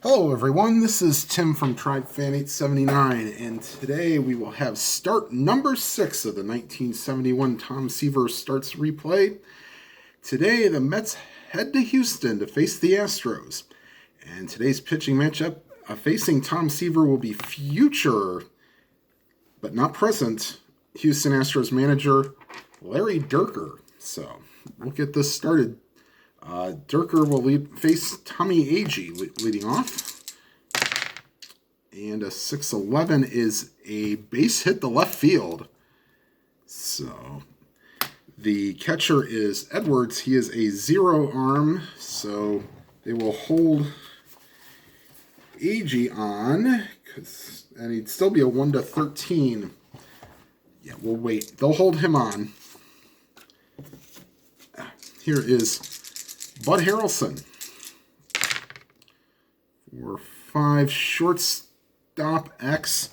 Hello everyone, this is Tim from TribeFan879, and today we will have start number 6 of the 1971 Tom Seaver starts replay. Today the Mets head to Houston to face the Astros, and today's pitching matchup facing Tom Seaver will be future, but not present, Houston Astros manager Larry Dierker. So we'll get this started. Dierker will face Tommy Agee leading off. And a 6-11 is a base hit to left field. So the catcher is Edwards. He is a 0 arm. So they will hold Agee on. And he'd still be a 1-13. Yeah, we'll wait. They'll hold him on. Here is Bud Harrelson. 4-5 shortstop X.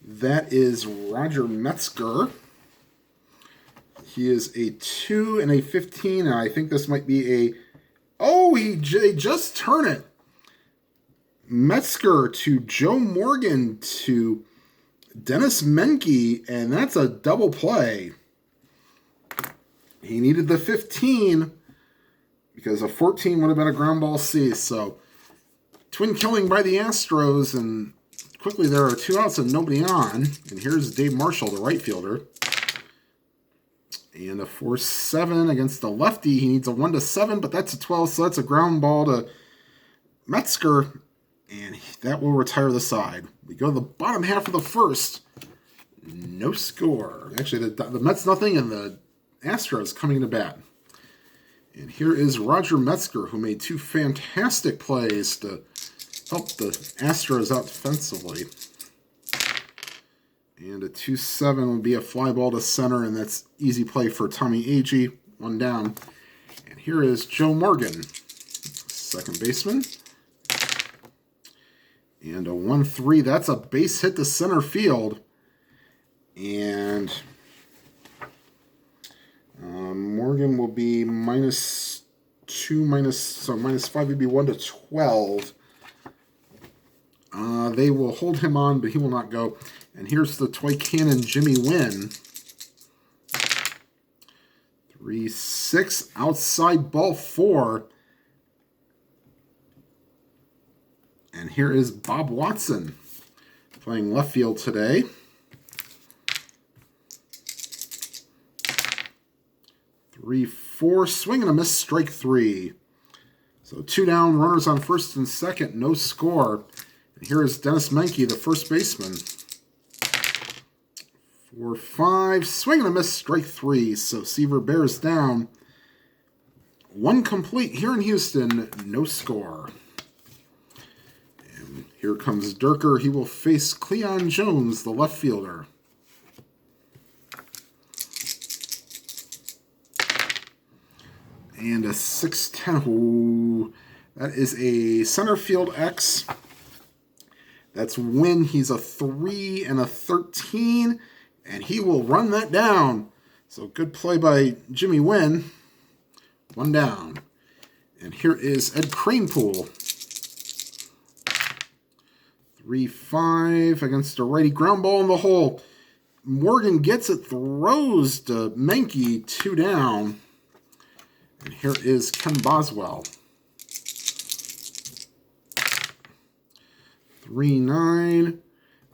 That is Roger Metzger. He is a 2 and a 15. And I think this might be a... Oh, they just turn it. Metzger to Joe Morgan to Dennis Menke. And that's a double play. He needed the 15. Because a 14 would have been a ground ball C. So, twin killing by the Astros, and quickly there are 2 outs and nobody on. And here's Dave Marshall, the right fielder. And a 4-7 against the lefty. He needs a 1-7, but that's a 12, so that's a ground ball to Metzger. And that will retire the side. We go to the bottom half of the first. No score. Actually, the Mets nothing, and the Astros coming to bat. And here is Roger Metzger, who made 2 fantastic plays to help the Astros out defensively. And a 2-7 will be a fly ball to center, and that's easy play for Tommy Agee, 1 down. And here is Joe Morgan, second baseman. And a 1-3, that's a base hit to center field. And Morgan will be -2, -5 would be 1-12. They will hold him on, but he will not go. And here's the toy cannon Jimmy Wynn. 3-6, outside ball 4. And here is Bob Watson playing left field today. 3-4, swing and a miss, strike 3. So 2 down, runners on first and second, no score. And here is Dennis Menke, the first baseman. 4-5, swing and a miss, strike 3. So Seaver bears down. 1 complete here in Houston, no score. And here comes Dierker. He will face Cleon Jones, the left fielder. And a 6-10. Ooh, that is a center field X. That's Wynn. He's a 3 and a 13. And he will run that down. So good play by Jimmy Wynn. 1 down. And here is Ed Kranepool. 3-5 against a righty, ground ball in the hole. Morgan gets it, throws to Menke, 2 down. And here is Ken Boswell. 3-9.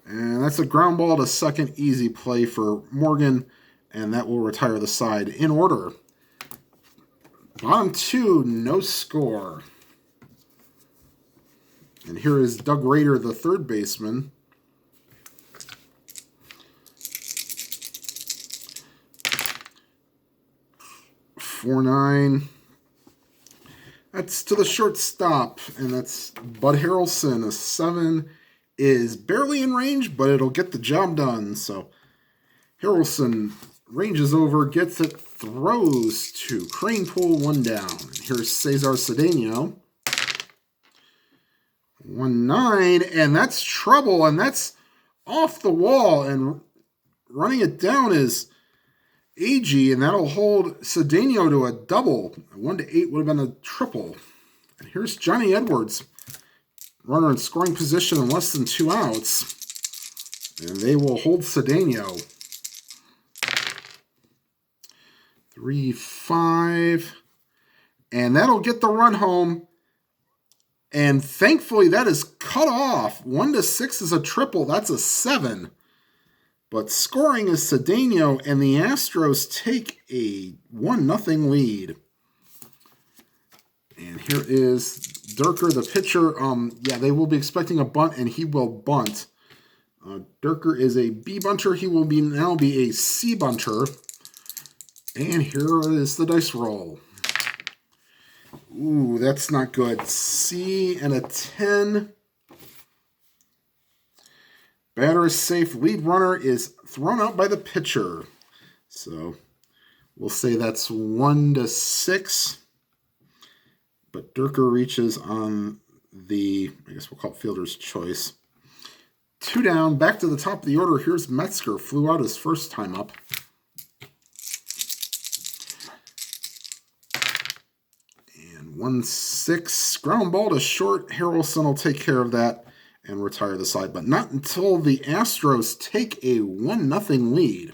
And that's a ground ball to second, easy play for Morgan. And that will retire the side in order. Bottom 2, no score. And here is Doug Rader, the third baseman. 4-9. That's to the shortstop, and that's Bud Harrelson. A 7 is barely in range, but it'll get the job done. So Harrelson ranges over, gets it, throws to Kranepool, 1 down. And here's Cesar Cedeno. 1-9, and that's trouble, and that's off the wall, and running it down is Agee, and that'll hold Cedeno to a double. A 1-8 would have been a triple. And here's Johnny Edwards runner in scoring position in less than 2 outs. And they will hold Cedeno. 3-5. And that'll get the run home. And thankfully that is cut off. 1-6 is a triple. That's a 7. But scoring is Cedeno, and the Astros take a 1-0 lead. And here is Dierker, the pitcher. They will be expecting a bunt, and he will bunt. Dierker is a B bunter. He will now be a C bunter. And here is the dice roll. Ooh, that's not good. C and a 10. Batter is safe. Lead runner is thrown out by the pitcher. So we'll say that's 1-6. But Dierker reaches on the, I guess we'll call it fielder's choice. 2 down, back to the top of the order. Here's Metzger, flew out his first time up. And 1-6, ground ball to short. Harrelson will take care of that and retire the side, but not until the Astros take a 1-0 lead.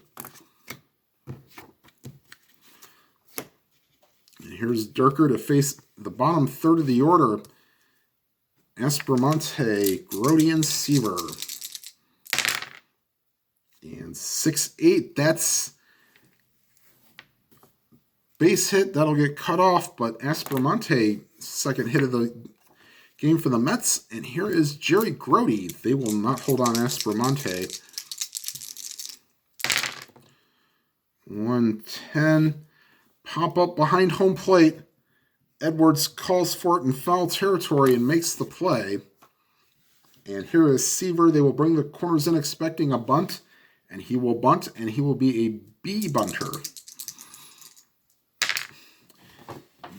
And here's Dierker to face the bottom third of the order. Aspromonte, Grody, and Seaver. And 6-8, that's base hit. That'll get cut off, but Aspromonte, second hit of the game for the Mets. And here is Jerry Grody. They will not hold on Aspromonte. 1-10. Pop up behind home plate. Edwards calls for it in foul territory and makes the play. And here is Seaver. They will bring the corners in expecting a bunt. And he will bunt, and he will be a B bunter.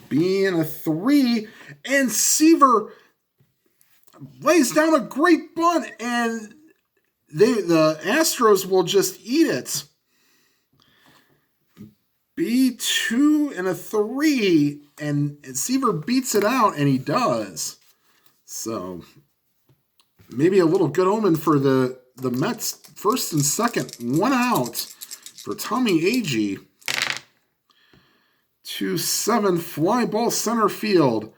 B and a 3. And Seaver lays down a great bunt, and the Astros will just eat it. B2 and a 3, and Seaver beats it out, and he does. So maybe a little good omen for the Mets. First and second, 1 out for Tommy Agee. 2-7, fly ball center field.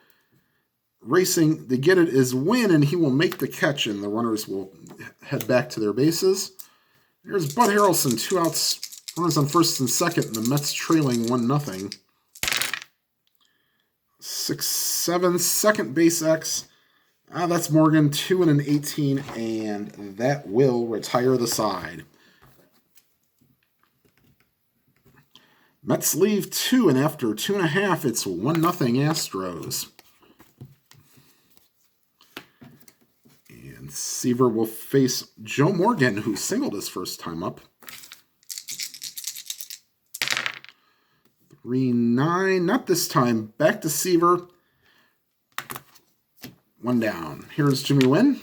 Racing to get it is Wynn, and he will make the catch, and the runners will head back to their bases. Here's Bud Harrelson, 2 outs, runners on first and second, and the Mets trailing 1-0. 6-7, second base X. That's Morgan, 2 and an 18, and that will retire the side. Mets leave 2, and after 2.5, it's 1-0 Astros. And Seaver will face Joe Morgan, who singled his first time up. 3-9, not this time. Back to Seaver. 1 down. Here's Jimmy Wynn.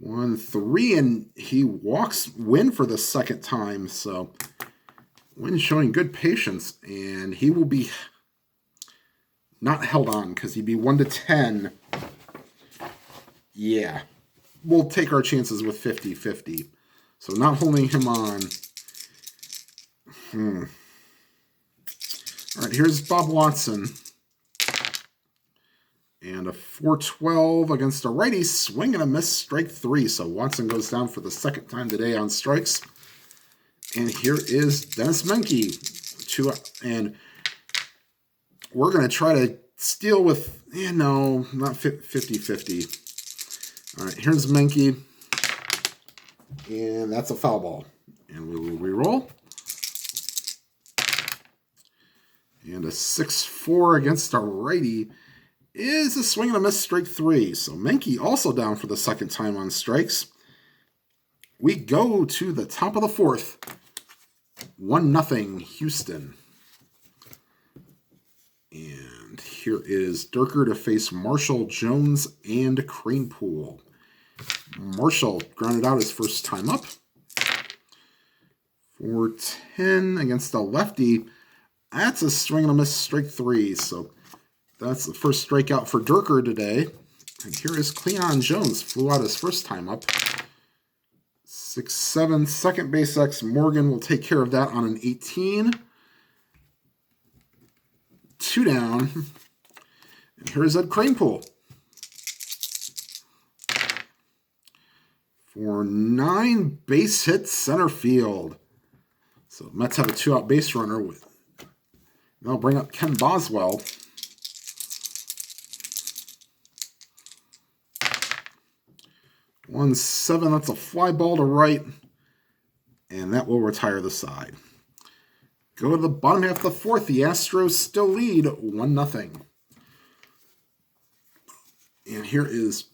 1-3, and he walks Wynn for the second time. So Wynn showing good patience, and he will be not held on because he'd be 1-10. Yeah, we'll take our chances with 50-50. So not holding him on. All right, here's Bob Watson. And a 4-12 against a righty, swing and a miss, strike 3. So Watson goes down for the second time today on strikes. And here is Dennis Menke. And we're going to try to steal with, no, not 50-50. All right, here's Menke. And that's a foul ball. And we will re-roll. And a 6-4 against a righty is a swing and a miss, strike 3. So Menke also down for the second time on strikes. We go to the top of the fourth. 1-0 Houston. And here is Dierker to face Marshall, Jones, and Cranepool. Marshall grounded out his first time up. 4-10 against a lefty. That's a swing and a miss, strike 3. So That's the first strikeout for Dierker today. And here is Cleon Jones. Flew out his first time up. 6-7. Second base X. Morgan will take care of that on an 18. 2 down. And here's Ed Kranepool. For 9 base hits center field. So Mets have a 2-out base runner. They'll bring up Ken Boswell. 1-7, that's a fly ball to right. And that will retire the side. Go to the bottom half of the fourth. The Astros still lead 1-0. And here is,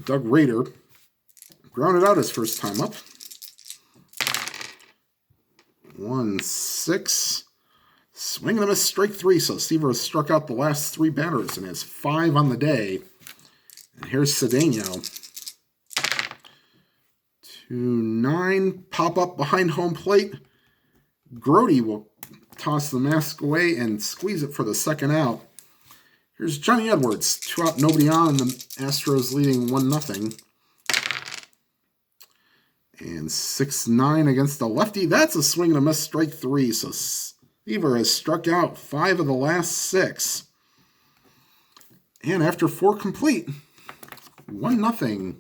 Doug Rader. Grounded out his first time up. 1-6. Swing and a miss, strike 3. So Seaver has struck out the last 3 batters and has 5 on the day. And here's Cedeno. 2-9. Pop up behind home plate. Grody will toss the mask away and squeeze it for the second out. Here's Johnny Edwards. 2 out, nobody on, and the Astros leading 1-0. And 6-9 against the lefty. That's a swing and a miss, strike 3. So Seaver has struck out 5 of the last 6. And after 4 complete, 1-0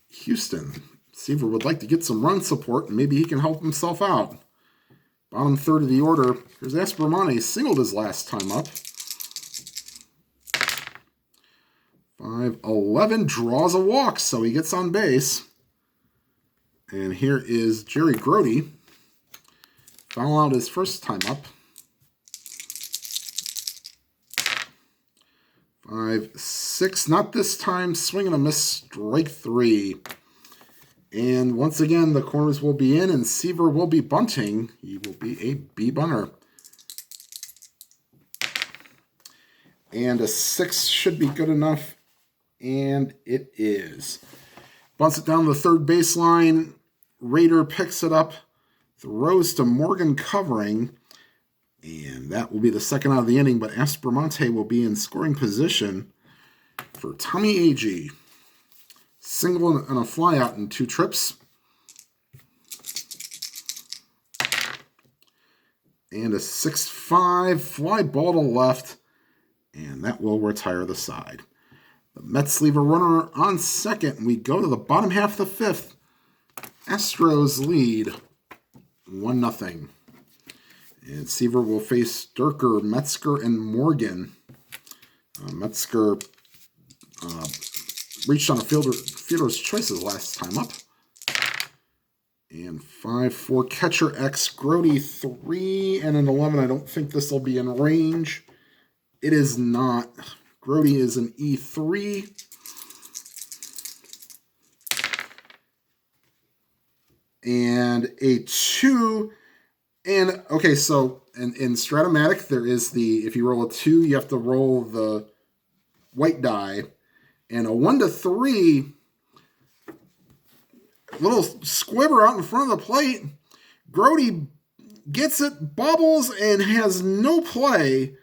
Houston. Seaver would like to get some run support, and maybe he can help himself out. Bottom third of the order. Here's Aspromonte. Singled his last time up. 5-11. Draws a walk, so he gets on base. And here is Jerry Grody. Foul out his first time up. 5-6. Not this time. Swing and a miss. Strike 3. And once again, the corners will be in, and Seaver will be bunting. He will be a B-bunter. And a 6 should be good enough. And it is. Bunts it down the third baseline. Rader picks it up. Throws to Morgan covering. And that will be the second out of the inning. But Aspromonte will be in scoring position for Tommy Agee. Single and a fly out in 2 trips. And a 6-5 fly ball to left. And that will retire the side. The Mets leave a runner on second. We go to the bottom half of the 5th. Astros lead 1-0. And Seaver will face Dierker, Metzger, and Morgan. Metzger reached on a fielder's choices last time up. And 5-4 catcher X. Grody 3 and an 11. I don't think this will be in range. It is not. Grody is an E3. And a 2. And, okay, so in Stratomatic, there is the, if you roll a 2, you have to roll the white die. And a 1 to 3, little squibber out in front of the plate. Grody gets it, bobbles, and has no play.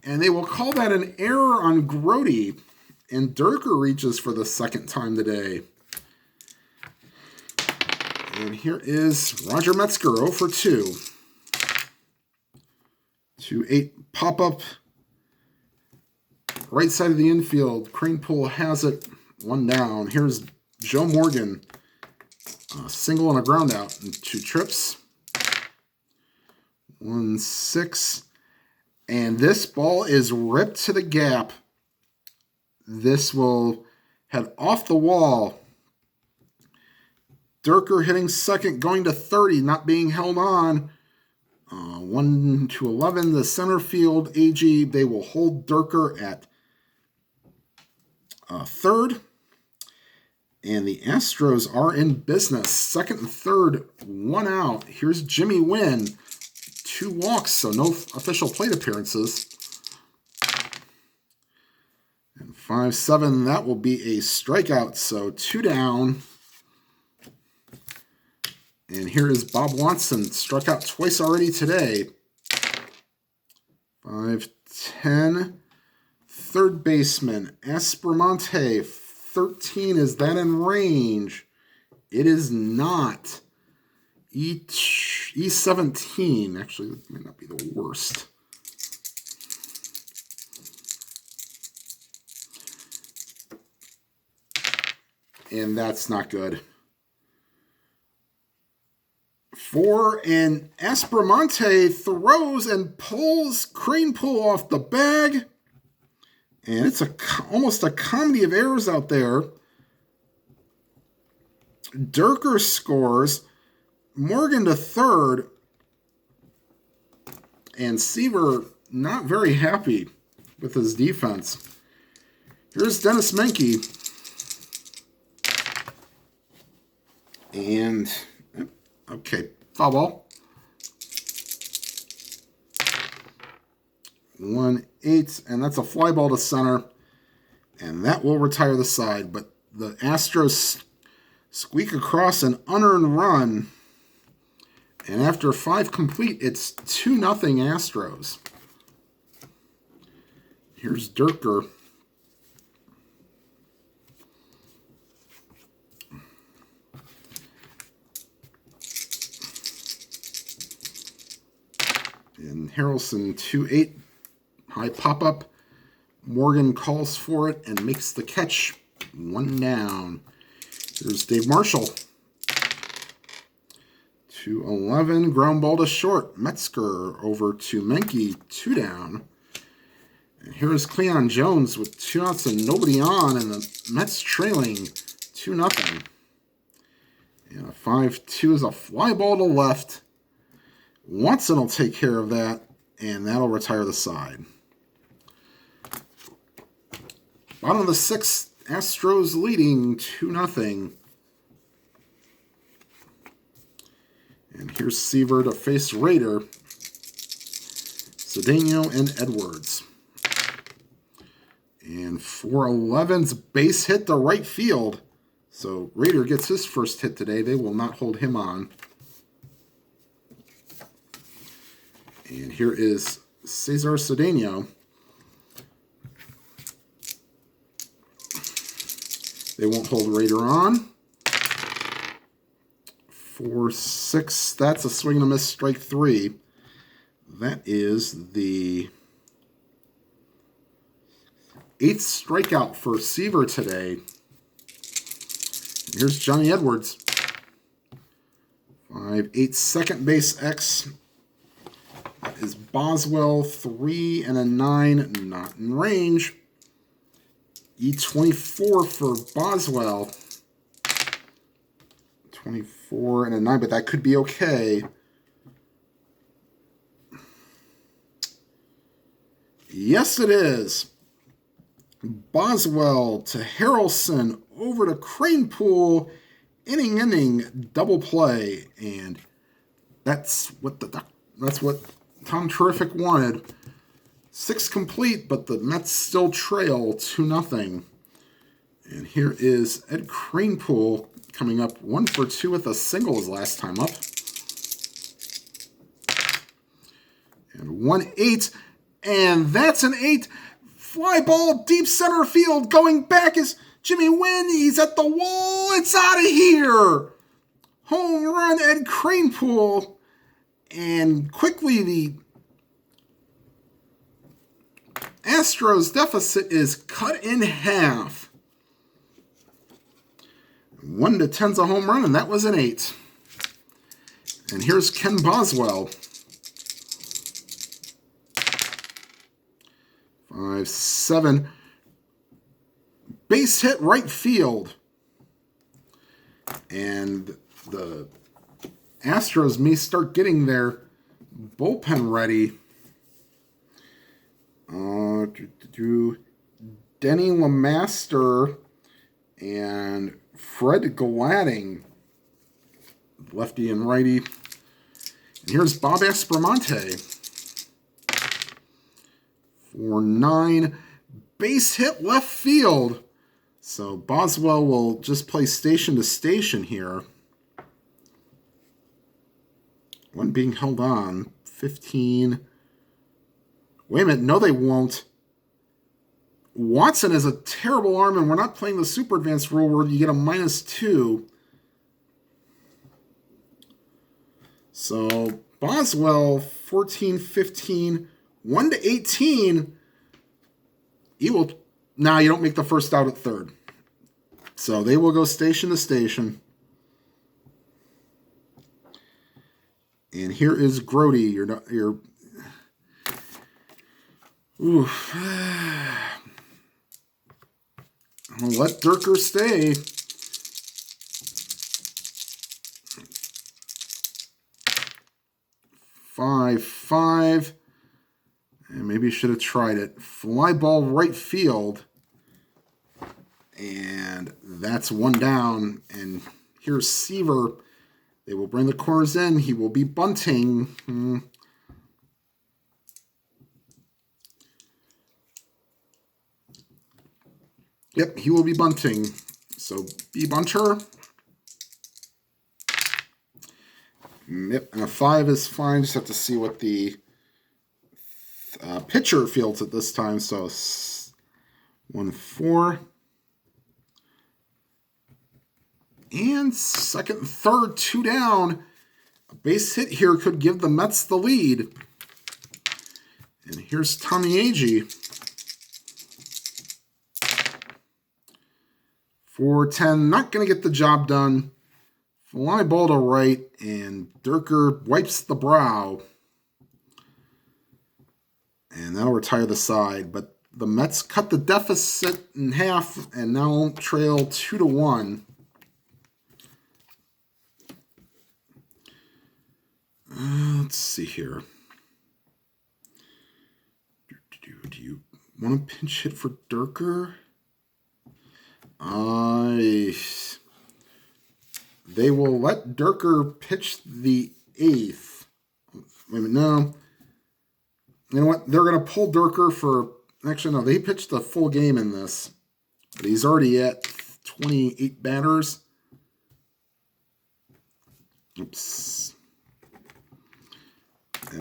And they will call that an error on Grody. And Dierker reaches for the second time today. And here is Roger Metzger, 0 for 2. 2-8 pop-up. Right side of the infield. Kranepool has it. 1 down. Here's Joe Morgan. Single and a ground out in 2 trips. 1-6. And this ball is ripped to the gap. This will head off the wall. Dierker hitting second, going to 30, not being held on. 1 to 11, the center field. Agee, they will hold Dierker at third. And the Astros are in business. Second and third, 1 out. Here's Jimmy Wynn. 2 walks, so no official plate appearances. And 5-7, that will be a strikeout, so 2 down. And here is Bob Watson, struck out twice already today. 5-10. Third baseman, Aspromonte, 13. Is that in range? It is not. E17. Actually, that might not be the worst. And that's not good. 4, and Aspromonte throws and pulls crane pull off the bag. And it's almost a comedy of errors out there. Dierker scores. Morgan to third. And Seaver not very happy with his defense. Here's Dennis Menke. And, okay, foul ball. 1-8, and that's a fly ball to center. And that will retire the side. But the Astros squeak across an unearned run. And after 5 complete, it's 2-0 Astros. Here's Dierker. And Harrelson 2-8. High pop-up. Morgan calls for it and makes the catch. 1 down. There's Dave Marshall. 2-11. Ground ball to short. Metzger over to Menke. 2 down. And here's Cleon Jones with 2 outs and nobody on. And the Mets trailing 2-0. And a 5-2 is a fly ball to left. Watson will take care of that. And that'll retire the side. Bottom of the 6th, Astros leading 2-0. And here's Seaver to face Raider. Cedeno and Edwards. And 4-11's base hit to right field. So Raider gets his first hit today. They will not hold him on. And here is Cesar Cedeno. They won't hold Raider on. 4-6. That's a swing and a miss, strike 3. That is the 8th strikeout for Seaver today. Here's Johnny Edwards. 5-8 second base X. That is Boswell. 3 and a 9, not in range. E24 for Boswell. 24 and a 9, but that could be okay. Yes, it is. Boswell to Harrelson over to Cranepool. Inning, double play, and that's what Tom Terrific wanted. 6 complete, but the Mets still trail 2-0. And here is Ed Cranepool coming up 1 for 2 with a single his last time up. And 1-8, and that's an 8. Fly ball deep center field. Going back is Jimmy Wynn. He's at the wall. It's out of here. Home run, Ed Cranepool. And quickly the Astros deficit is cut in half. 1-10's a home run, and that was an 8. And here's Ken Boswell. 5-7. Base hit right field. And the Astros may start getting their bullpen ready. Denny LeMaster and Fred Gladding, lefty and righty. And here's Bob Aspromonte. 4-9. Base hit left field. So Boswell will just play station to station here. One being held on. 15. Wait a minute. No, they won't. Watson is a terrible arm, and we're not playing the super advanced rule where you get a -2. So Boswell, 14-15, 1-18. You will. Nah, you don't make the first out at third. So they will go station to station. And here is Grody. You're. Oof. I'll let Dierker stay. Five. And maybe you should have tried it. Fly ball right field. And that's one down. And here's Seaver. They will bring the corners in. He will be bunting. Yep, he will be bunting. So be bunter. Yep, and a 5 is fine. Just have to see what the pitcher fields at this time. So 1-4. And second, third, 2 down. A base hit here could give the Mets the lead. And here's Tommy Agee. 4-10, not going to get the job done. Fly ball to right, and Dierker wipes the brow. And that'll retire the side. But the Mets cut the deficit in half and now trail 2-1. Let's see here. Do you want to pinch hit for Dierker? They will let Dierker pitch the 8th. Wait a minute, no. You know what? They're going to pull Dierker for... Actually, no, they pitched the full game in this. But he's already at 28 batters. Oops.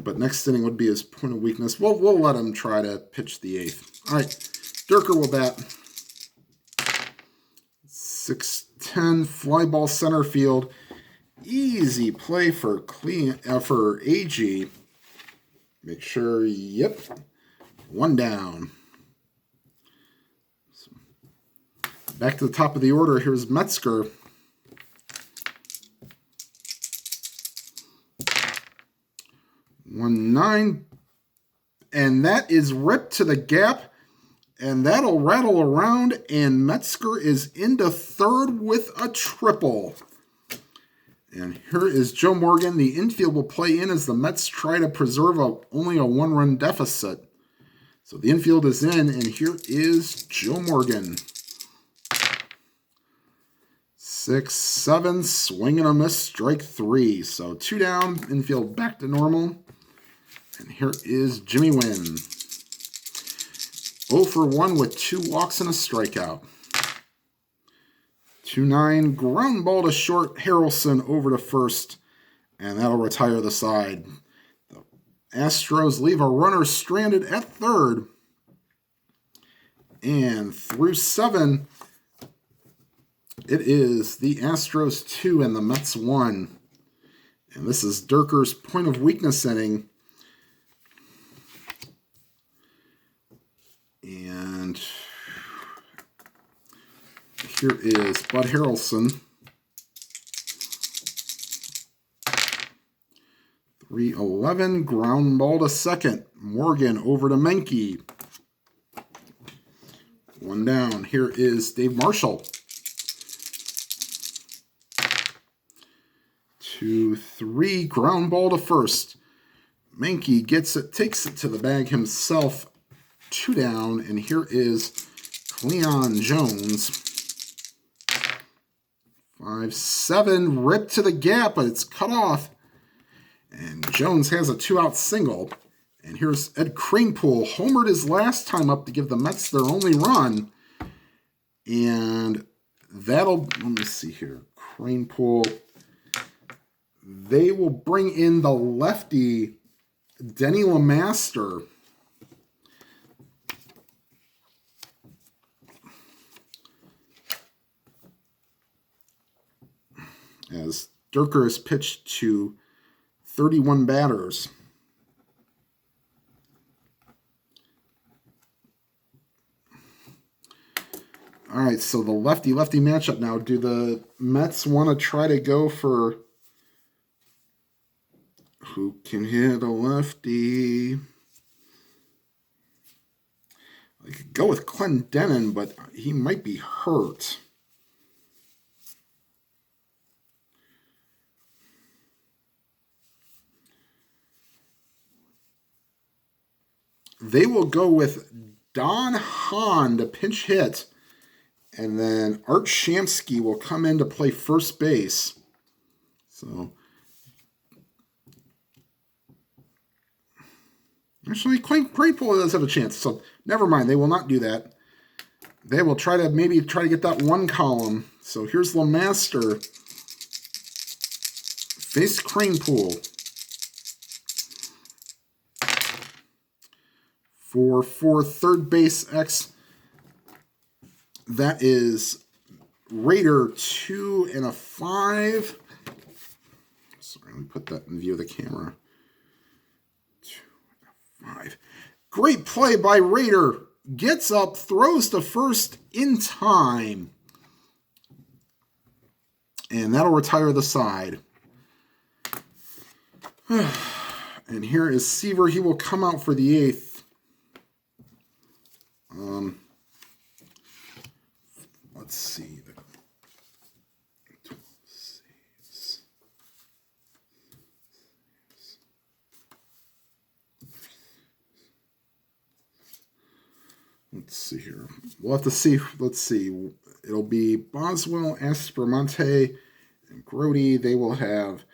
But next inning would be his point of weakness. We'll let him try to pitch the 8th. All right, Dierker will bat. 6-10, fly ball center field. Easy play for Agee. Make sure, yep, 1 down. So, back to the top of the order. Here's Metzger. 1-9, and that is ripped to the gap, and that'll rattle around, and Metzger is into third with a triple. And here is Joe Morgan. The infield will play in as the Mets try to preserve only a 1-run deficit. So the infield is in, and here is Joe Morgan. 6-7, swing and a miss, strike 3. So 2 down, infield back to normal. And here is Jimmy Wynn. 0 for 1 with 2 walks and a strikeout. 2-9, ground ball to short, Harrelson over to first, and that'll retire the side. The Astros leave a runner stranded at third. And through 7, it is the Astros 2 and the Mets 1. And this is Dierker's point of weakness inning. And here is Bud Harrelson. 3-11, ground ball to second. Morgan over to Menke. 1 down. Here is Dave Marshall. 2-3, ground ball to first. Menke gets it, takes it to the bag himself. 2 down, and here is Cleon Jones. 5-7, ripped to the gap, but it's cut off. And Jones has a 2-out single. And here's Ed Kranepool, homered his last time up to give the Mets their only run. And that'll, let me see here, Kranepool. They will bring in the lefty, Denny LeMaster. as Dierker is pitched to 31 batters. All right, so the lefty-lefty matchup now. Do the Mets want to try to go for who can hit a lefty? I could go with Clendenon, but he might be hurt. They will go with Don Hahn to pinch hit. And then Art Shamsky will come in to play first base. So, actually, Claypool does have a chance. So, never mind. They will not do that. They will try to get that one column. So, here's LeMaster. Face Cranepool. For third base X. That is Raider 2 and a 5. Sorry, let me put that in view of the camera. 2 and a 5. Great play by Raider. Gets up, throws to first in time. And that'll retire the side. And here is Seaver. He will come out for the 8th. Let's see. Let's see here. We'll have to see. Let's see. It'll be Boswell, Aspromonte, and Grody. They will have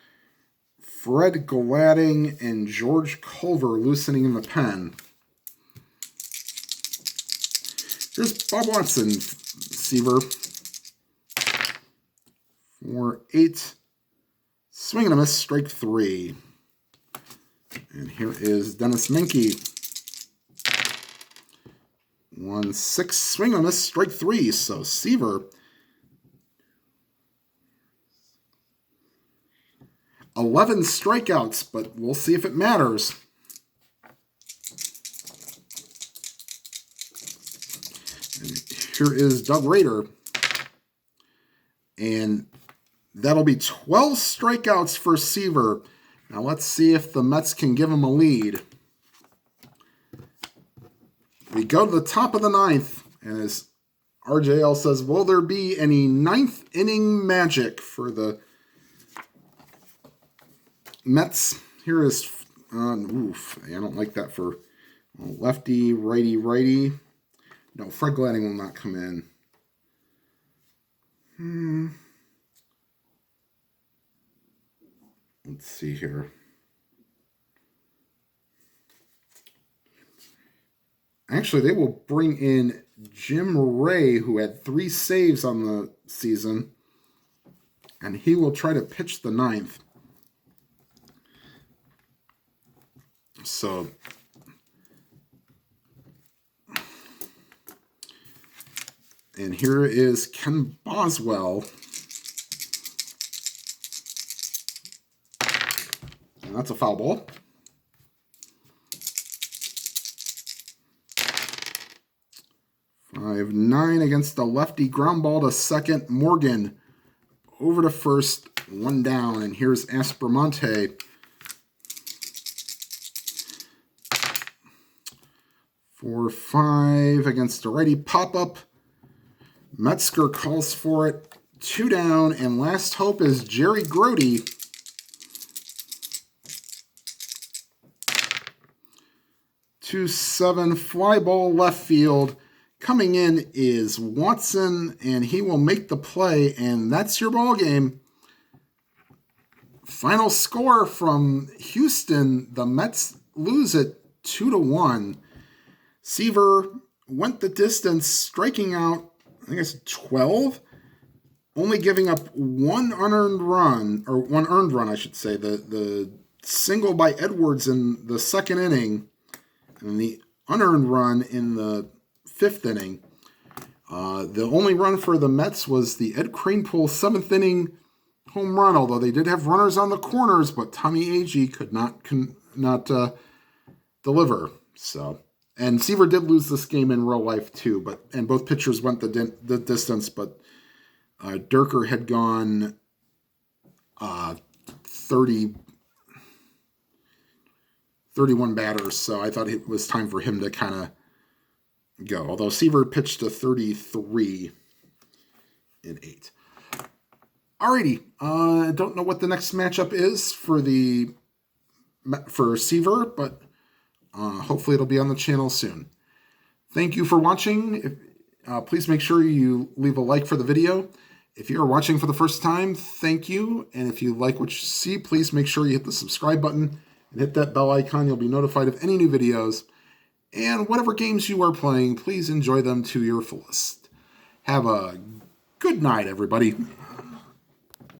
Fred Glading and George Culver loosening in the pen. Here's Bob Watson, Seaver. For 8. Swing and a miss, strike 3. And here is Dennis Menke. 1-6, swing and a miss, strike 3. So Seaver. 11 strikeouts, but we'll see if it matters. Here is Doug Raider. And that'll be 12 strikeouts for Seaver. Now let's see if the Mets can give him a lead. We go to the top of the 9th. And as RJL says, will there be any 9th inning magic for the Mets? Here is, I don't like that for lefty, righty, righty. No, Fred Glading will not come in. Let's see here. Actually, they will bring in Jim Ray, who had 3 saves on the season, and he will try to pitch the 9th. So, and here is Ken Boswell. And that's a foul ball. Five, 9 against the lefty. Ground ball to second. Morgan over to first. 1 down. And here's Aspromonte. 4-5 against a righty. Pop-up. Metzger calls for it. 2 down. And last hope is Jerry Grody. 2-7 fly ball left field. Coming in is Watson, and he will make the play, and that's your ball game. Final score from Houston: the Mets lose it 2-1. Seaver went the distance, striking out, I guess, 12, only giving up one earned run, I should say. The single by Edwards in the 2nd inning, and the unearned run in the 5th inning. The only run for the Mets was the Ed Cranepool 7th inning home run, although they did have runners on the corners, but Tommy Agee could not deliver. So, and Seaver did lose this game in real life too, and both pitchers went the distance, but Dierker had gone 31 batters, so I thought it was time for him to kind of go. Although Seaver pitched to 33 in 8. Alrighty, I don't know what the next matchup is for Seaver, but hopefully it'll be on the channel soon. Thank you for watching. Please make sure you leave a like for the video. If you're watching for the first time, thank you. And if you like what you see, please make sure you hit the subscribe button and hit that bell icon. You'll be notified of any new videos. And whatever games you are playing, please enjoy them to your fullest. Have a good night, everybody.